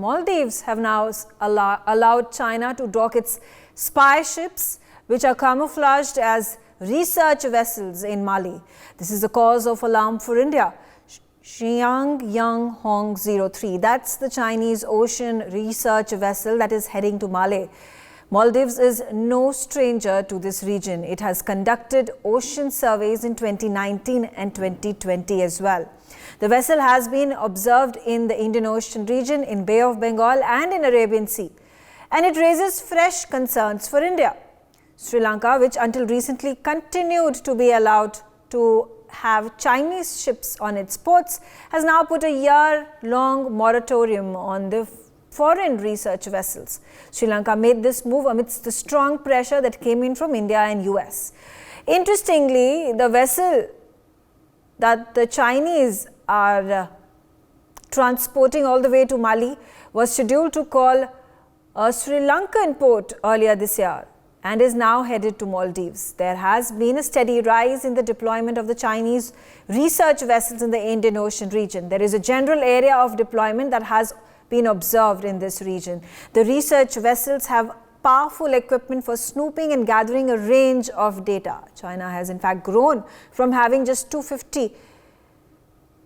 Maldives have now allowed China to dock its spy ships, which are camouflaged as research vessels in Mali. This is a cause of alarm for India. Xiangyang-Hong-03, that's the Chinese ocean research vessel that is heading to Mali. Maldives is no stranger to this region. It has conducted ocean surveys in 2019 and 2020 as well. The vessel has been observed in the Indian Ocean region, in Bay of Bengal and in Arabian Sea. And it raises fresh concerns for India. Sri Lanka, which until recently continued to be allowed to have Chinese ships on its ports, has now put a year-long moratorium on the foreign research vessels. Sri Lanka made this move amidst the strong pressure that came in from India and US. Interestingly, the vessel that the Chinese are transporting all the way to Mali was scheduled to call a Sri Lankan port earlier this year and is now headed to Maldives. There has been a steady rise in the deployment of the Chinese research vessels in the Indian Ocean region. There is a general area of deployment that has been observed in this region. The research vessels have powerful equipment for snooping and gathering a range of data. China has in fact grown from having just 250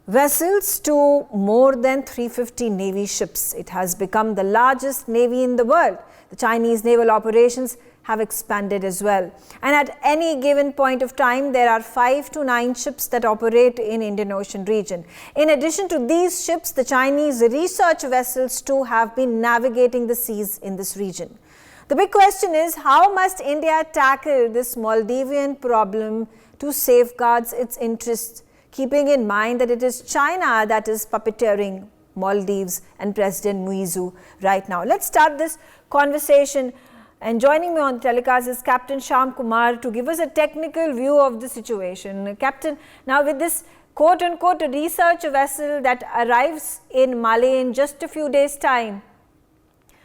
vessels to more than 350 Navy ships. It has become the largest navy in the world. The Chinese naval operations have expanded as well. And at any given point of time, there are 5 to 9 ships that operate in Indian Ocean region. In addition to these ships, the Chinese research vessels too have been navigating the seas in this region. The big question is, how must India tackle this Maldivian problem to safeguard its interests, keeping in mind that it is China that is puppeteering Maldives and President Muizzu right now. Let's start this conversation. And joining me on the telecast is Captain Shyam Kumar to give us a technical view of the situation. Captain, now with this quote-unquote research vessel that arrives in Mali in just a few days' time,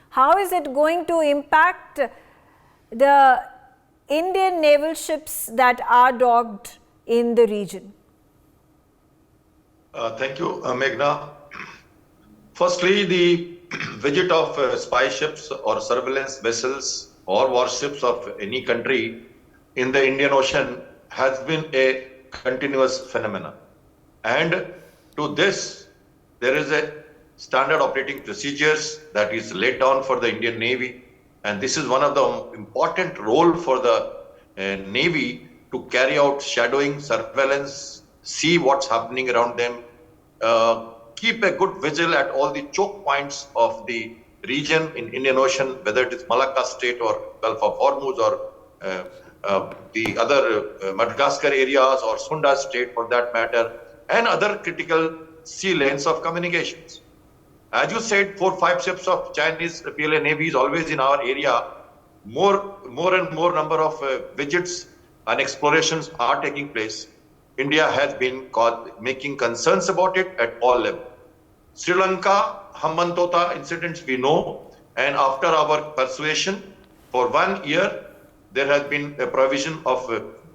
how is it going to impact the Indian naval ships that are docked in the region? Thank you, Meghna. Firstly, the visit of spy ships or surveillance vessels or warships of any country in the Indian Ocean has been a continuous phenomenon. And to this, there is a standard operating procedures that is laid down for the Indian Navy. And this is one of the important role for the Navy to carry out shadowing, surveillance, see what's happening around them, keep a good vigil at all the choke points of the region in Indian Ocean, whether it is Malacca Strait or Gulf of Hormuz or the other Madagascar areas or Sunda Strait for that matter, and other critical sea lanes of communications. As you said, 4 or 5 ships of Chinese PLA Navy is always in our area. More and more number of visits and explorations are taking place. India has been making concerns about it at all levels. Sri Lanka, Hambantota incidents we know, and after our persuasion, for 1 year, there has been a provision of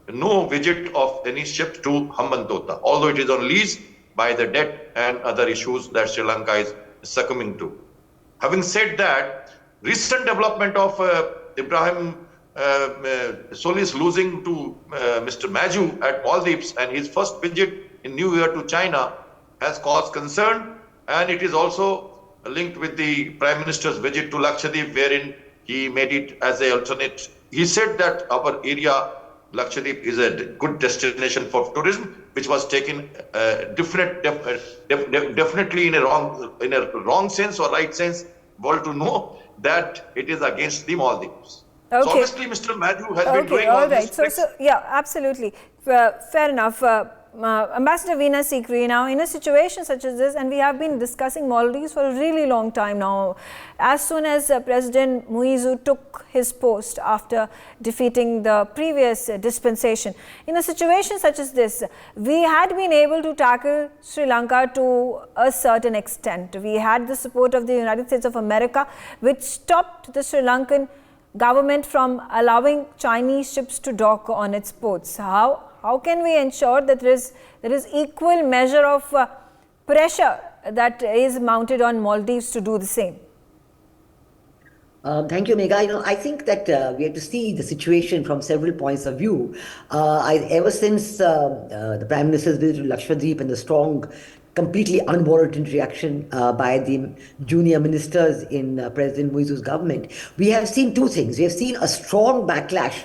no visit of any ship to Hambantota, although it is on lease by the debt and other issues that Sri Lanka is succumbing to. Having said that, recent development of Ibrahim Solis losing to Mr. Muizzu at Maldives and his first visit in New Year to China has caused concern, and it is also linked with the Prime Minister's visit to Lakshadweep, wherein he made it as an alternate. He said that our area, Lakshadweep, is a good destination for tourism, which was taken definitely in a wrong sense or right sense. World to know that it is against the Maldives. Okay. So obviously, Mr. Muizzu has been doing all right. this. So yeah, absolutely. Fair enough. Ambassador Veena Sikri, now in a situation such as this, and we have been discussing Maldives for a really long time now, as soon as President Muizzu took his post after defeating the previous dispensation, in a situation such as this, we had been able to tackle Sri Lanka to a certain extent. We had the support of the United States of America, which stopped the Sri Lankan government from allowing Chinese ships to dock on its ports. How can we ensure that there is equal measure of pressure that is mounted on Maldives to do the same? Thank you, Megha. I think that we have to see the situation from several points of view. Ever since the Prime Minister's visit to Lakshadweep and the strong, completely unwarranted reaction by the junior ministers in President Muizzu's government, we have seen two things. We have seen a strong backlash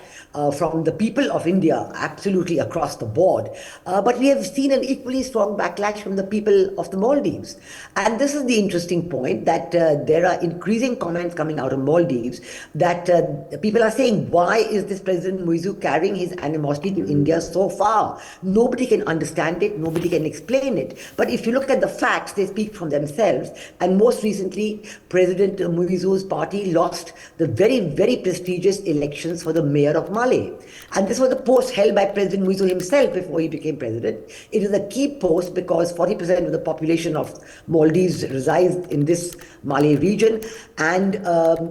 from the people of India, absolutely across the board. But we have seen an equally strong backlash from the people of the Maldives. And this is the interesting point, that there are increasing comments coming out of Maldives that people are saying, why is this President Muizzu carrying his animosity to India so far? Nobody can understand it, nobody can explain it. But if you look at the facts, they speak for themselves. And most recently, President Muizzu's party lost the very, very prestigious elections for the mayor of Malé. And this was a post held by President Muizzu himself before he became president. It is a key post because 40% of the population of Maldives resides in this Malé region. And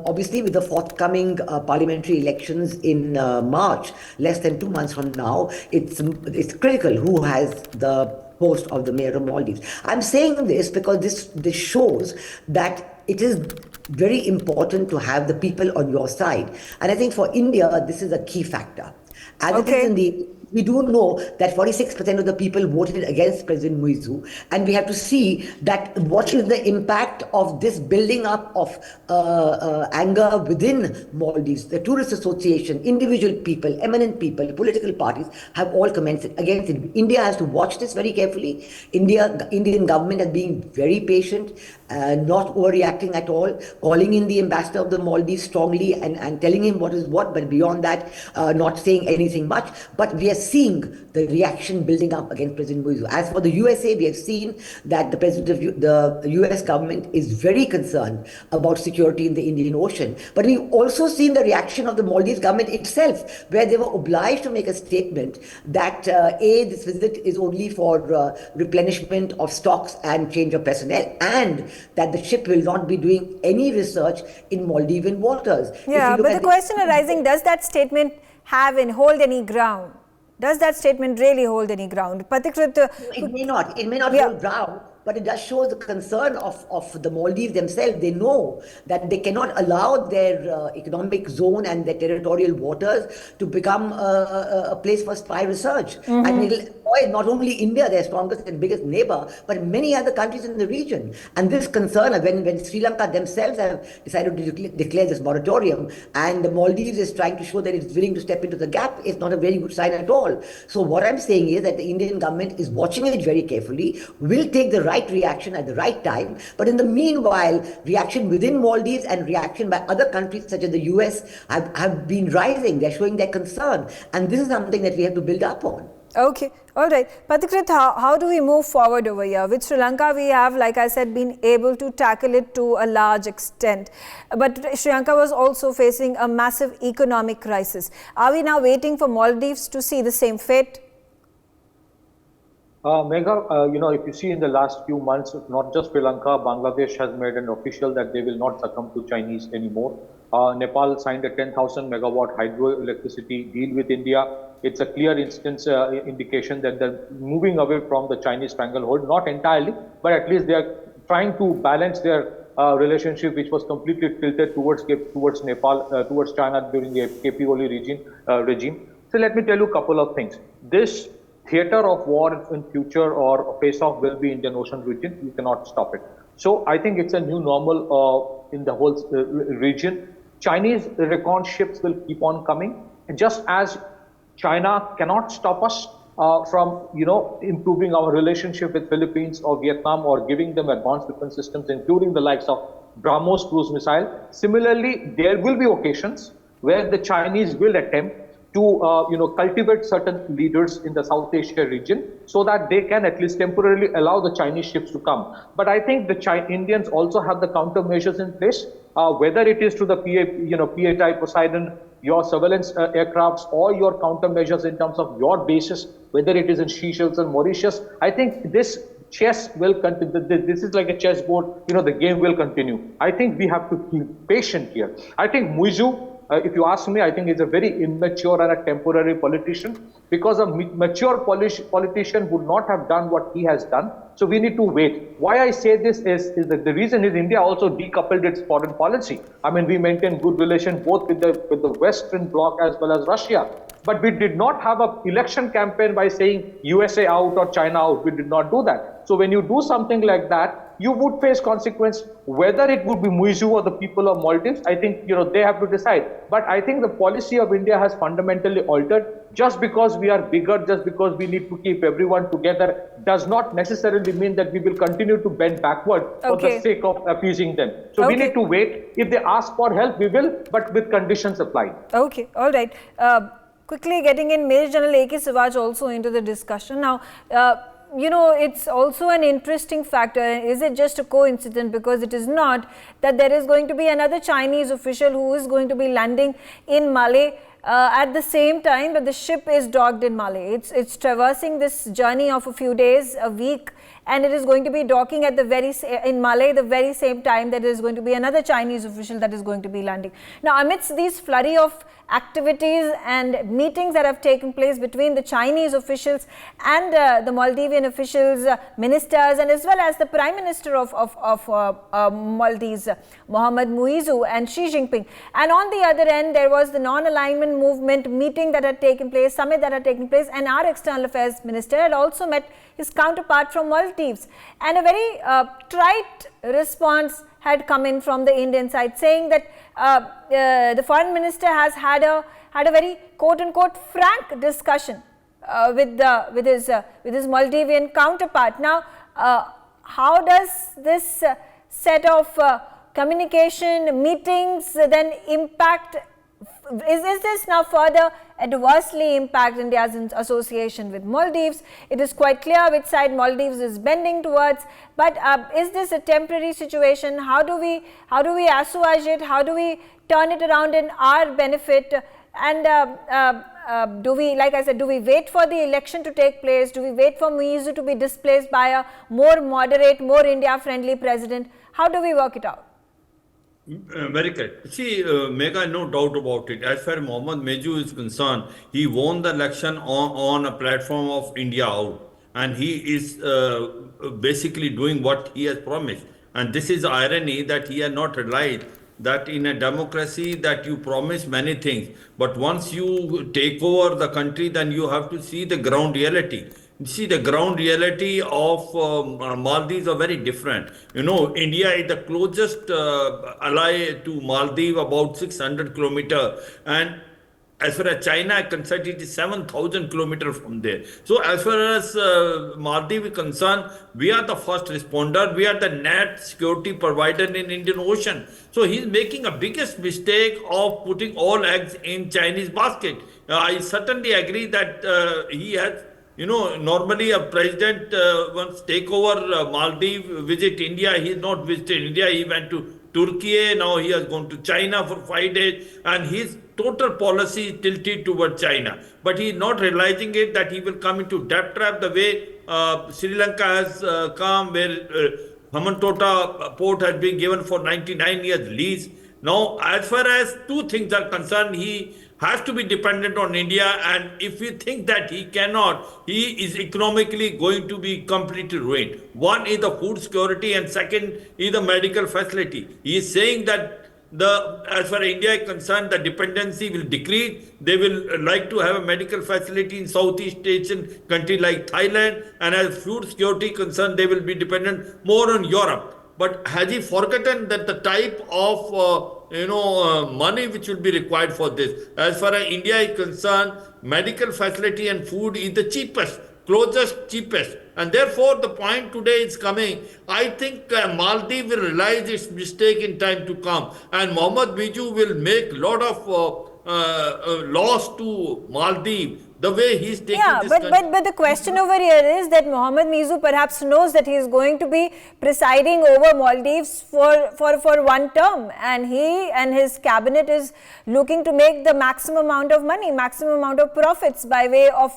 obviously, with the forthcoming parliamentary elections in March, less than 2 months from now, it's critical who has the post of the mayor of Maldives. I'm saying this because this shows that it is very important to have the people on your side. And I think for India, this is a key factor. As it is we do know that 46% of the people voted against President Muizzu, and we have to see that what is the impact of this building up of anger within Maldives. The Tourist Association, individual people, eminent people, political parties have all commented against it. India has to watch this very carefully. Indian government has been very patient, not overreacting at all, calling in the ambassador of the Maldives strongly and telling him what is what, but beyond that, not saying anything much. But we are seeing the reaction building up against President Muizzu. As for the USA, we have seen that the president of the US government is very concerned about security in the Indian Ocean. But we've also seen the reaction of the Maldives government itself, where they were obliged to make a statement that this visit is only for replenishment of stocks and change of personnel, and that the ship will not be doing any research in Maldivian waters. Yeah, but the question arising, does that statement hold any ground? Does that statement really hold any ground? It may not. It may not hold ground, but it does show the concern of the Maldives themselves. They know that they cannot allow their economic zone and their territorial waters to become a place for spy research. And it will avoid not only India, their strongest and biggest neighbor, but many other countries in the region. And this concern, when Sri Lanka themselves have decided to declare this moratorium, and the Maldives is trying to show that it's willing to step into the gap, it's not a very good sign at all. So what I'm saying is that the Indian government is watching it very carefully, will take the right reaction at the right time. But in the meanwhile, reaction within Maldives and reaction by other countries such as the US have been rising. They're showing their concern. And this is something that we have to build up on. Okay, all right. Pathikrit, how do we move forward over here? With Sri Lanka, we have, like I said, been able to tackle it to a large extent. But Sri Lanka was also facing a massive economic crisis. Are we now waiting for Maldives to see the same fate? Megha, if you see in the last few months, not just Sri Lanka, Bangladesh has made an official that they will not succumb to Chinese anymore. Nepal signed a 10,000 megawatt hydroelectricity deal with India. It's a clear indication that they're moving away from the Chinese stranglehold, not entirely, but at least they are trying to balance their relationship, which was completely tilted towards Nepal, towards China during the KP Oli regime. So let me tell you a couple of things. This theater of war in future or face-off will be Indian Ocean region. You cannot stop it. So I think it's a new normal in the whole region. Chinese recon ships will keep on coming, just as China cannot stop us from improving our relationship with Philippines or Vietnam or giving them advanced weapon systems, including the likes of BrahMos cruise missile. Similarly, there will be occasions where the Chinese will attempt to cultivate certain leaders in the South Asia region so that they can at least temporarily allow the Chinese ships to come. But I think the Indians also have the countermeasures in place, whether it is to the PA-type Poseidon, your surveillance aircrafts, or your countermeasures in terms of your bases, whether it is in Seychelles or Mauritius. I think this chess will continue. This is like a chessboard. The game will continue. I think we have to be patient here. I think Muizzu if you ask me, I think he's a very immature and a temporary politician, because a mature politician would not have done what he has done. So we need to wait. Why I say this is that the reason is India also decoupled its foreign policy. I mean, we maintain good relations both with the Western bloc as well as Russia. But we did not have an election campaign by saying USA out or China out. We did not do that. So when you do something like that, you would face consequence, whether it would be Muizzu or the people of Maldives. I think they have to decide. But I think the policy of India has fundamentally altered. Just because we are bigger, just because we need to keep everyone together, does not necessarily mean that we will continue to bend backward for the sake of appeasing them. So we need to wait. If they ask for help, we will, but with conditions applied. Okay, all right. Quickly getting in Major General A.K. Siraj also into the discussion. Now, it's also an interesting factor. Is it just a coincidence? Because it is not, that there is going to be another Chinese official who is going to be landing in Malé at the same time that the ship is docked in Malé. It's traversing this journey of a few days, a week, and it is going to be docking at in Malé the very same time that there is going to be another Chinese official that is going to be landing. Now, amidst these flurry of activities and meetings that have taken place between the Chinese officials and the Maldivian officials, ministers, and as well as the Prime Minister of Maldives, Mohammed Muizzu, and Xi Jinping. And on the other end, there was the non-alignment movement meeting that had taken place, summit that had taken place, and our External Affairs Minister had also met his counterpart from Maldives. And a very trite response had come in from the Indian side, saying that the foreign minister has had a very quote-unquote frank discussion with his Maldivian counterpart. Now, how does this set of communication meetings then impact? Is this now further adversely impact India's association with Maldives? It is quite clear which side Maldives is bending towards, but is this a temporary situation? How do we assuage it? How do we turn it around in our benefit? And do we, like I said, do we wait for the election to take place? Do we wait for Muizzu to be displaced by a more moderate, more India-friendly president? How do we work it out? Very correct. See, Megha, no doubt about it. As far as Mohammed Muizzu is concerned, he won the election on a platform of India out. And he is basically doing what he has promised. And this is irony that he has not realized that in a democracy that you promise many things. But once you take over the country, then you have to see the ground reality. See, the ground reality of Maldives are very different. India is the closest ally to Maldives, about 600 kilometers. And as far as China is concerned, it is 7,000 kilometers from there. So as far as Maldives is concerned, we are the first responder. We are the net security provider in Indian Ocean. So he's making a biggest mistake of putting all eggs in Chinese basket. I certainly agree that he has. Normally a president once take over Maldives, visit India. He has not visited India. He went to Turkey. Now he has gone to China for 5 days, and his total policy is tilted toward China. But he is not realizing it that he will come into debt trap the way Sri Lanka has come, where Hambantota port has been given for 99 years lease. Now, as far as two things are concerned, he has to be dependent on India, and if we think that he cannot, he is economically going to be completely ruined. One is the food security, and second is the medical facility. He is saying that as far as India is concerned, the dependency will decrease. They will like to have a medical facility in Southeast Asian country like Thailand, and as food security is concerned, they will be dependent more on Europe. But has he forgotten that the type of money which will be required for this? As far as India is concerned, medical facility and food is the cheapest, cheapest. And therefore, the point today is coming. I think Maldives will realize its mistake in time to come. And Mohammed Muizzu will make a lot of loss to Maldives. The way he's taking this but the question over here is that Mohammed Muizzu perhaps knows that he is going to be presiding over Maldives for one term, and he and his cabinet is looking to make the maximum amount of money, maximum amount of profits by way of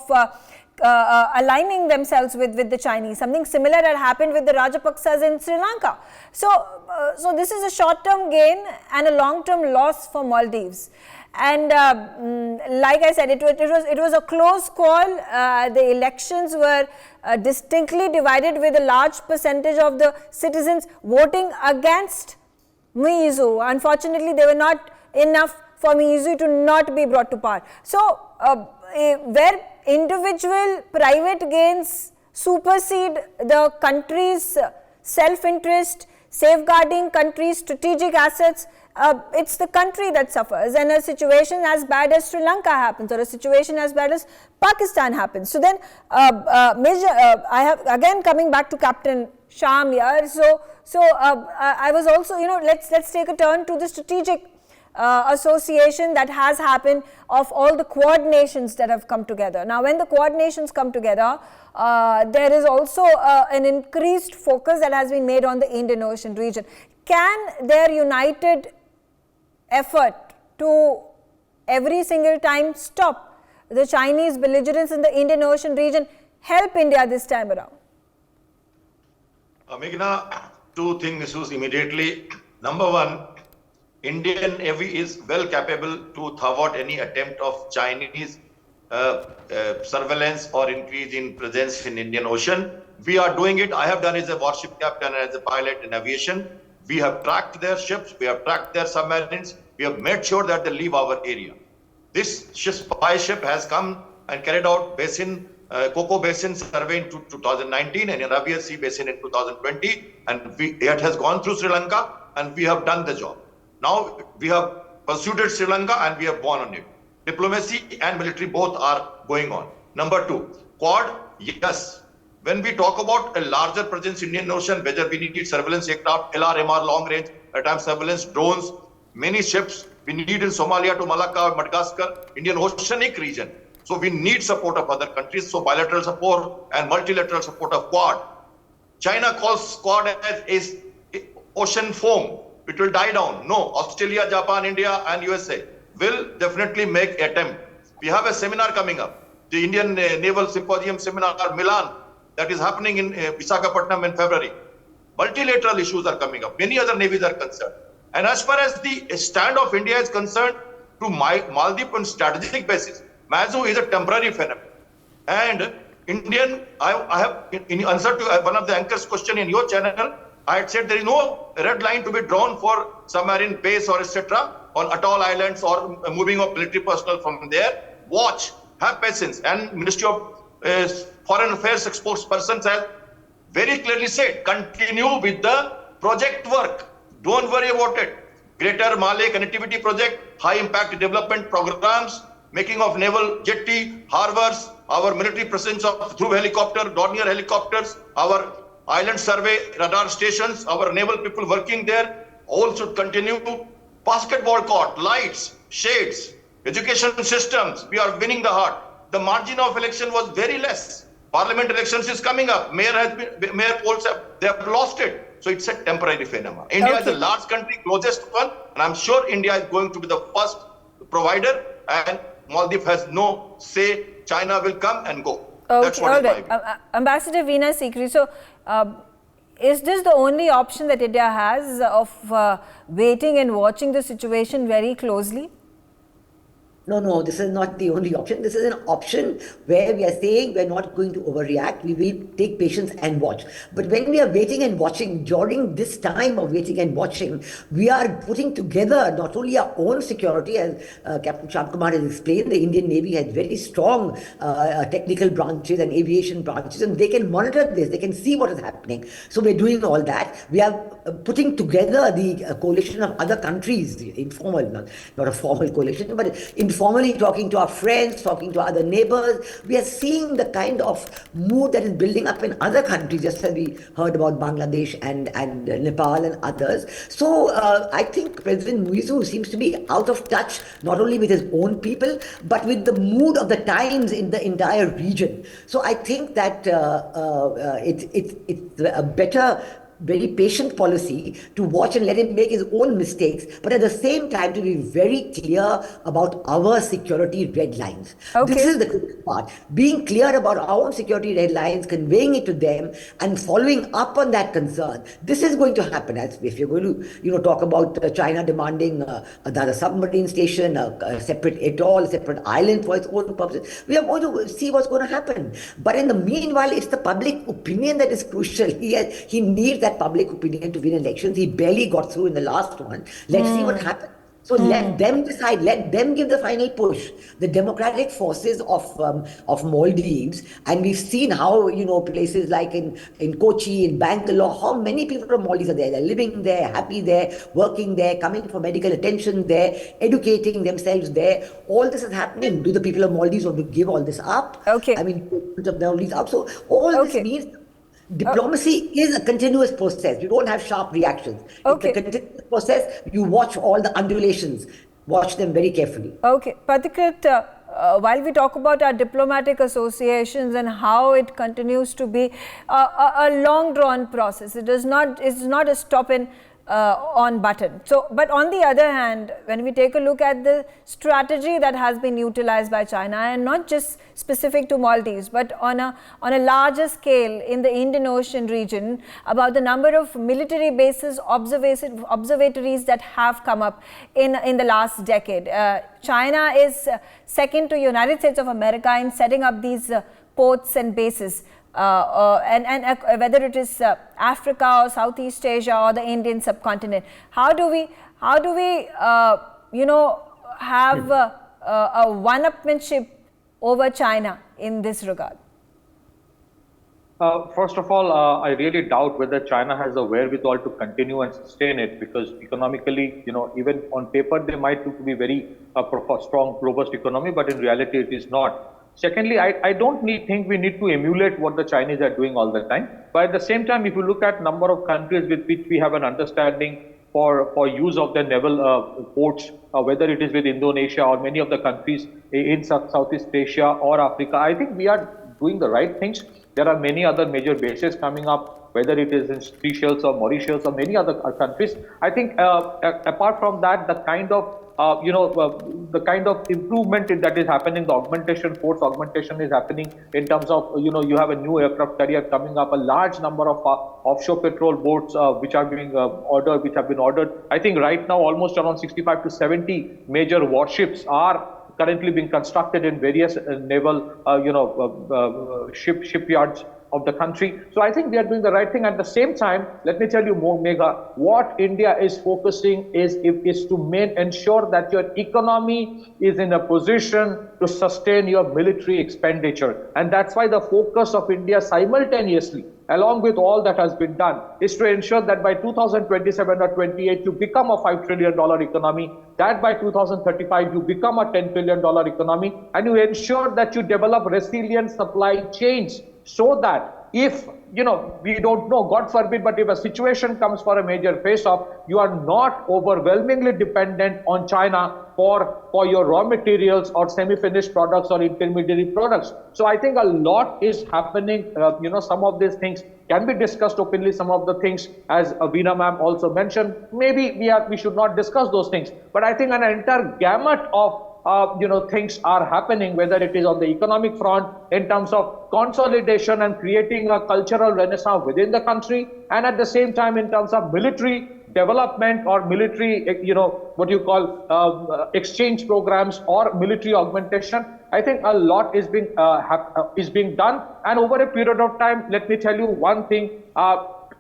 aligning themselves with the Chinese. Something similar had happened with the Rajapaksas in Sri Lanka. So this is a short-term gain and a long-term loss for Maldives. And like I said, it was a close call. The elections were distinctly divided, with a large percentage of the citizens voting against Muizzu. Unfortunately, they were not enough for Muizzu to not be brought to power. So where individual private gains supersede the country's self-interest, safeguarding country's strategic assets, it's the country that suffers, and a situation as bad as Sri Lanka happens, or a situation as bad as Pakistan happens. So then, I have again coming back to Captain Sham here. I was also, let's take a turn to the strategic association that has happened of all the Quad nations that have come together. Now, when the Quad nations come together, there is also an increased focus that has been made on the Indian Ocean region. Can their united effort to every single time stop the Chinese belligerence in the Indian Ocean region help India this time around? Meghna, two things immediately. Number one, Indian Navy is well capable to thwart any attempt of Chinese surveillance or increase in presence in Indian Ocean. We are doing it. I have done as a warship captain and as a pilot in aviation. We have tracked their ships, we have tracked their submarines, we have made sure that they leave our area. This spy ship has come and carried out Coco Basin survey in 2019 and Arabian Sea Basin in 2020, and it has gone through Sri Lanka, and we have done the job. Now we have pursued Sri Lanka and we have won on it. Diplomacy and military both are going on. Number two, Quad, yes. When we talk about a larger presence in Indian Ocean, whether we need surveillance aircraft, LRMR, long range, at times surveillance drones, many ships we need in Somalia to Malacca, Madagascar, Indian Oceanic region. So we need support of other countries. So bilateral support and multilateral support of Quad. China calls Quad as ocean foam. It will die down. No, Australia, Japan, India and USA will definitely make attempt. We have a seminar coming up, the Indian Naval Symposium Seminar, Milan, that is happening in Visakhapatnam in February. Multilateral issues are coming up. Many other navies are concerned. And as far as the stand of India is concerned, to Maldives on strategic basis, Muizzu is a temporary phenomenon. And I have, in answer to one of the anchor's question in your channel, I had said there is no red line to be drawn for submarine base or etc. on atoll islands or moving of military personnel from there. Watch, have patience. And Ministry of Foreign Affairs spokespersons has very clearly said, continue with the project work. Don't worry about it. Greater Malay Connectivity Project, high impact development programs, making of naval jetty, harbors, our military presence of through helicopter, Dornier helicopters, our island survey radar stations, our naval people working there, all should continue. Basketball court, lights, shades, education systems, we are winning the heart. The margin of election was very less. Parliament elections is coming up. Mayor polls they have lost it. So it's a temporary phenomenon. India is a large country, closest one, and I'm sure India is going to be the first provider, and Maldives has no say. China will come and go. Okay, that's what all right. Ambassador Veena Sikri, so is this the only option that India has of waiting and watching the situation very closely? No, this is not the only option. This is an option where we are saying we're not going to overreact. We will take patience and watch. But when we are waiting and watching, during this time of waiting and watching, we are putting together not only our own security, as Captain Shamkumar has explained, the Indian Navy has very strong technical branches and aviation branches, and they can monitor this, they can see what is happening. So we're doing all that. We are putting together the coalition of other countries, informal, not a formal coalition, but informally talking to our friends, talking to other neighbors. We are seeing the kind of mood that is building up in other countries, just as we heard about Bangladesh and Nepal and others. So I think President Muizzu seems to be out of touch, not only with his own people, but with the mood of the times in the entire region. So I think that it's a better very patient policy to watch and let him make his own mistakes, but at the same time to be very clear about our security red lines. Okay. This is the critical part. Being clear about our own security red lines, conveying it to them, and following up on that concern. This is going to happen. As if you're going to, talk about China demanding another submarine station, a separate atoll, a separate island for its own purposes, we are going to see what's going to happen. But in the meanwhile, it's the public opinion that is crucial. He needs that public opinion to win elections. He barely got through in the last one. Let's see what happens. So let them decide, let them give the final push. The democratic forces of Maldives, and we've seen how, places like in Kochi, in Bangalore, how many people from Maldives are there. They're living there, happy there, working there, coming for medical attention there, educating themselves there. All this is happening. Do the people of Maldives want to give all this up? Okay. I mean, of Maldives up. So all this means diplomacy is a continuous process. You don't have sharp reactions. Okay. It's a continuous process. You watch all the undulations. Watch them very carefully. Okay. Pathikrit, while we talk about our diplomatic associations and how it continues to be a long drawn process, it's not a stop in on button. So, but on the other hand, when we take a look at the strategy that has been utilized by China, and not just specific to Maldives, but on a larger scale in the Indian Ocean region, about the number of military bases, observatories that have come up in the last decade. China is second to United States of America in setting up these ports and bases. And whether it is Africa or Southeast Asia or the Indian subcontinent, how do we have a one-upmanship over China in this regard? First of all, I really doubt whether China has the wherewithal to continue and sustain it, because economically, even on paper, they might look to be very strong, robust economy, but in reality, it is not. Secondly, I don't think we need to emulate what the Chinese are doing all the time. But at the same time, if you look at number of countries with which we have an understanding for use of their naval ports, whether it is with Indonesia or many of the countries in Southeast Asia or Africa, I think we are doing the right things. There are many other major bases coming up, whether it is in Seychelles or Mauritius or many other countries. I think apart from that, the kind of the kind of improvement that is happening, the force augmentation is happening in terms of, you have a new aircraft carrier coming up, a large number of offshore patrol boats which have been ordered. I think right now almost around 65 to 70 major warships are currently being constructed in various naval, shipyards of the country. So I think we are doing the right thing. At the same time, let me tell you more, Megha, what India is focusing is to ensure that your economy is in a position to sustain your military expenditure. And that's why the focus of India simultaneously, along with all that has been done, is to ensure that by 2027 or 28, you become a $5 trillion economy, that by 2035, you become a $10 billion economy, and you ensure that you develop resilient supply chains, so that if, we don't know, God forbid, but if a situation comes for a major face-off, you are not overwhelmingly dependent on China for your raw materials or semi-finished products or intermediary products. So I think a lot is happening. Some of these things can be discussed openly. Some of the things, as Veena ma'am also mentioned, maybe we should not discuss those things. But I think an entire gamut of things are happening, whether it is on the economic front in terms of consolidation and creating a cultural renaissance within the country, and at the same time in terms of military development or military, exchange programs or military augmentation. I think a lot is being done, and over a period of time, let me tell you one thing: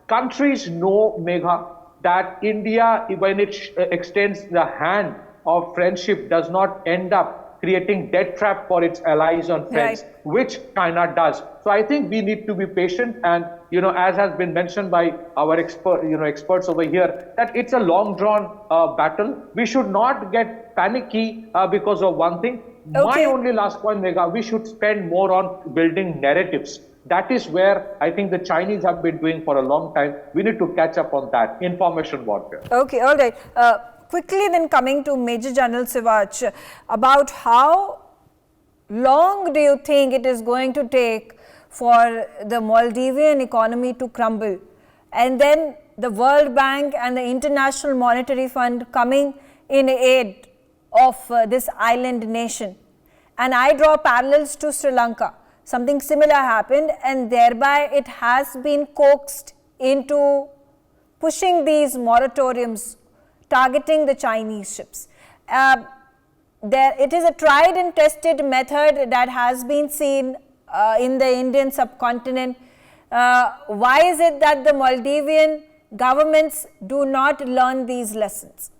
countries know, Megha, that India, when it extends the hand of friendship, does not end up creating debt trap for its allies and friends, right, which China does. So I think we need to be patient, and as has been mentioned by our experts over here, that it's a long drawn battle. We should not get panicky because of one thing. Okay. My only last point, Megha, we should spend more on building narratives. That is where I think the Chinese have been doing for a long time. We need to catch up on that. Information warfare. Okay, all right. Quickly then coming to Major General Sivach, about how long do you think it is going to take for the Maldivian economy to crumble and then the World Bank and the International Monetary Fund coming in aid of this island nation. And I draw parallels to Sri Lanka. Something similar happened, and thereby it has been coaxed into pushing these moratoriums targeting the Chinese ships. It is a tried and tested method that has been seen in the Indian subcontinent. Why is it that the Maldivian governments do not learn these lessons?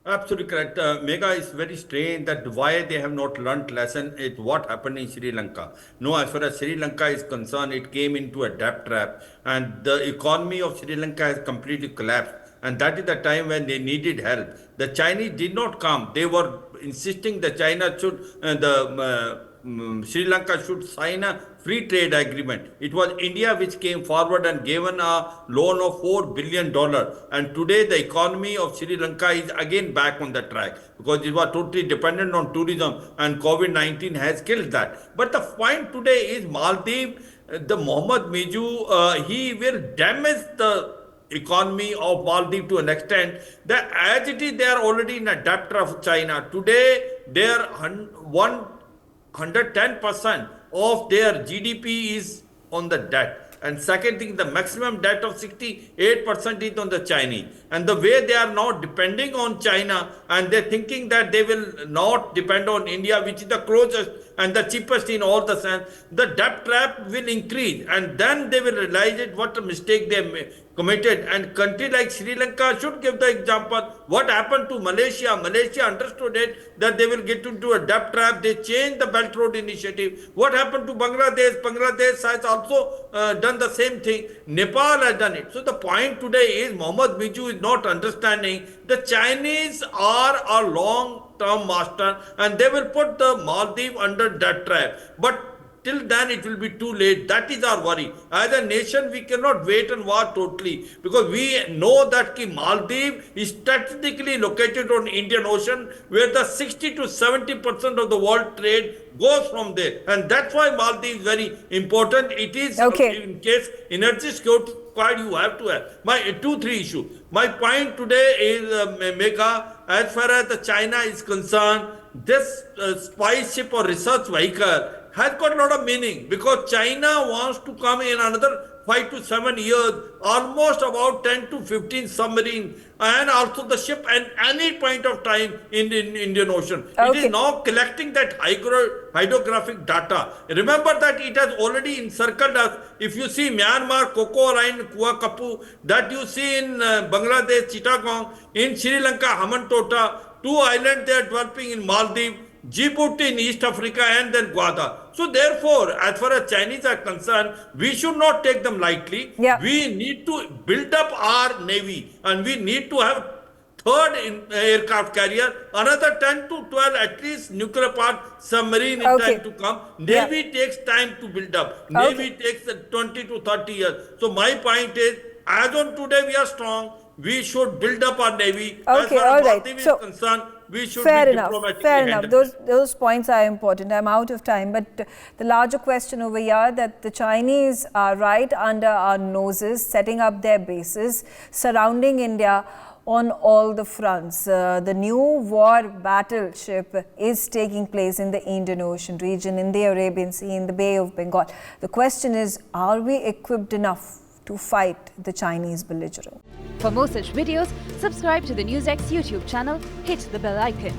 Absolutely correct. Mega is very strange that why they have not learnt lesson it what happened in Sri Lanka. No, as far as Sri Lanka is concerned, it came into a debt trap and the economy of Sri Lanka has completely collapsed. And that is the time when they needed help. The Chinese did not come. They were insisting that China should, Sri Lanka should sign a free trade agreement. It was India which came forward and given a loan of $4 billion. And today the economy of Sri Lanka is again back on the track because it was totally dependent on tourism and COVID-19 has killed that. But the point today is Maldives, the Mohammed Muizzu, he will damage the economy of Maldives to an extent that as it is they are already in a debt of China. Today they are 110% of their GDP is on the debt. And second thing, the maximum debt of 68% is on the Chinese. And the way they are now depending on China and they're thinking that they will not depend on India, which is the closest and the cheapest in all the sense, the debt trap will increase. And then they will realize it, what a mistake they committed. And country like Sri Lanka should give the example. What happened to Malaysia? Malaysia understood it, that they will get into a debt trap. They changed the Belt Road Initiative. What happened to Bangladesh? Bangladesh has also done the same thing. Nepal has done it. So the point today is Mohammed Muizzu is not understanding the Chinese are a long-term master and they will put the Maldives under debt trap. But till then it will be too late. That is our worry. As a nation, we cannot wait and watch totally because we know that Maldives is strategically located on Indian Ocean where the 60 to 70% of the world trade goes from there. And that's why Maldives is very important. It is in case energy security required, you have to have. My 2-3 issues. My point today is, Megha, as far as the China is concerned, this spice ship or research vehicle has got a lot of meaning because China wants to come in another 5 to 7 years, almost about 10 to 15 submarines and also the ship at any point of time in the Indian Ocean. It is now collecting that hydrographic data. Remember that it has already encircled us. If you see Myanmar, Coco Line, Kuakapu, that you see in Bangladesh, Chittagong, in Sri Lanka, Hamantota, 2 islands they are developing in Maldives, Djibouti in East Africa and then Gwadar. So therefore, as far as Chinese are concerned, we should not take them lightly. Yeah. We need to build up our navy and we need to have third aircraft carrier, another 10 to 12 at least nuclear powered submarine in time to come. Navy takes time to build up. Navy takes 20 to 30 years. So my point is, as on today we are strong, we should build up our navy. As far as Maldives is concerned, we should be diplomatically fair enough. Those points are important. I'm out of time. But the larger question over here that the Chinese are right under our noses, setting up their bases, surrounding India on all the fronts. The new war battleship is taking place in the Indian Ocean region, in the Arabian Sea, in the Bay of Bengal. The question is, are we equipped enough to fight the Chinese belligerent? For more such videos, subscribe to the NewsX YouTube channel, hit the bell icon.